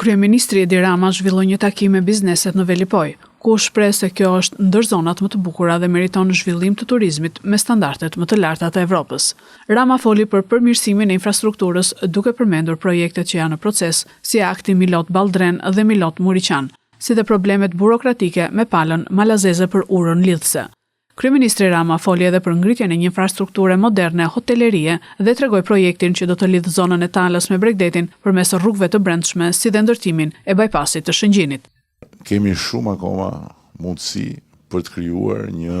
Kryeministri Edi Rama zhvilloi një takim me bizneset në Velipoj, ku shpreh se kjo është ndër zonat më të bukura dhe meriton zhvillim të turizmit me standardet më të larta të Evropës. Rama foli për përmirësimin e infrastrukturës, duke përmendur projektet që janë në proces, si akti Milot Balldren dhe Milot Muriqan, si dhe problemet burokratike me palën malazeze për urën lidhse. Kryeministri Rama foli edhe për ngritjen e një infrastrukture moderne hotelerie dhe tregoi projektin që do të lidh zonën e Talës me Bregdetin përmes rrugëve të brendshme, si dhe ndërtimin e bypassit të Shëngjinit. Kemi shumë akoma mundësi për të krijuar një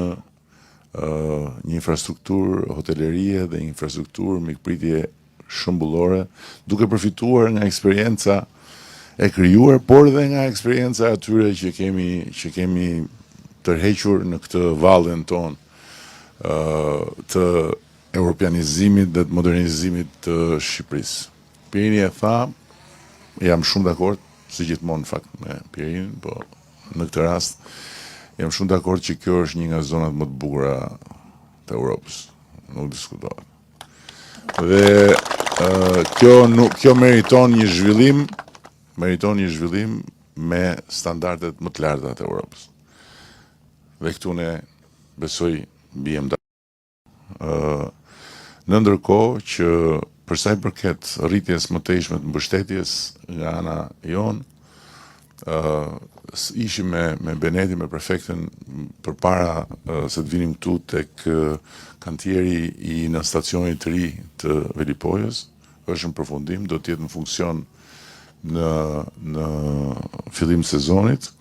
infrastrukturë hotelerie dhe infrastrukturë mikpritje shëmbullore, duke përfituar nga eksperjenca e krijuar, por dhe nga eksperjenca atyre që kemi tërhequr në këtë vallën ton të europianizimit dhe të modernizimit të Shqipërisë. Pirini e tha, jam shumë dakord, si gjithmonë në fakt me Pirinin, po në këtë rast jam shumë dakord që kjo është një nga zonat më të bukura të Europës. Nuk diskutohet. Dhe kjo meriton një zhvillim me standardet më të larta të Europës. Dhe këtu ne besoj bijem në ndërkohë që për sa i përket rritjes më të tejshme të mbështetjes nga ana jon, ishim me Beneti, me prefektin përpara se të vinim këtu tek kantieri i në stacionit të ri të Velipojës, është në përfundim, do të jetë në funksion në fillim të sezonit,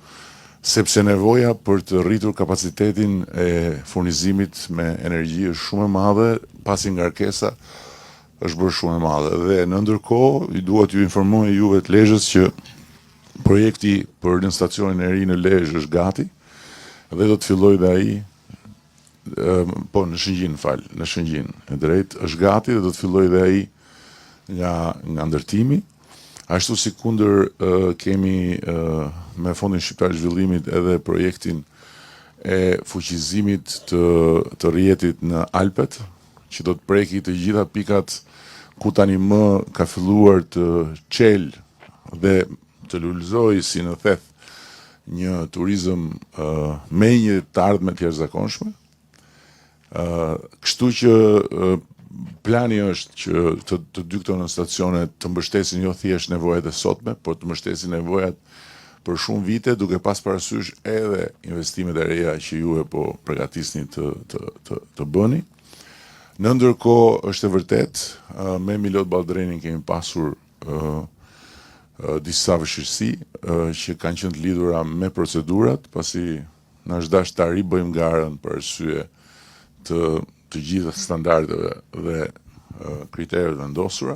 sepse nevoja për të rritur kapacitetin e furnizimit me energji është shumë e madhe, pasi ngarkesa është bërë shumë e madhe. Dhe në ndërkohë, i dua t'ju informoj juve të Lezhës që projekti për në stacionin e ri në Lezhë është gati dhe do të fillojë dhe ai në Shëngjin, e drejt, është gati dhe do të fillojë dhe ai nga ndërtimi. Ashtu si kundër kemi me Fondin Shqiptar të Zhvillimit edhe projektin e fuqizimit të rrjetit në Alpet, që do të preki të gjitha pikat ku tani më ka filluar të çel dhe të lulëzoj si në theth një turizëm me një të ardhme të jashtëzakonshme. Kështu që plani është që të dy këto në stacione të mbështesin jo thjesht nevojat e sotme, por të mbështesin nevojat për shumë vite, duke pas parasysh edhe investimet e reja që ju po përgatisni të bëni. Në ndërkohë është e vërtet, me Milot Balldrenin kemi pasur disa vështirësi që kanë qenë të lidhura me procedurat, pasi na është dashur ta ribëjmë garën për arsye të gjitha standardeve dhe kriteret vendosura.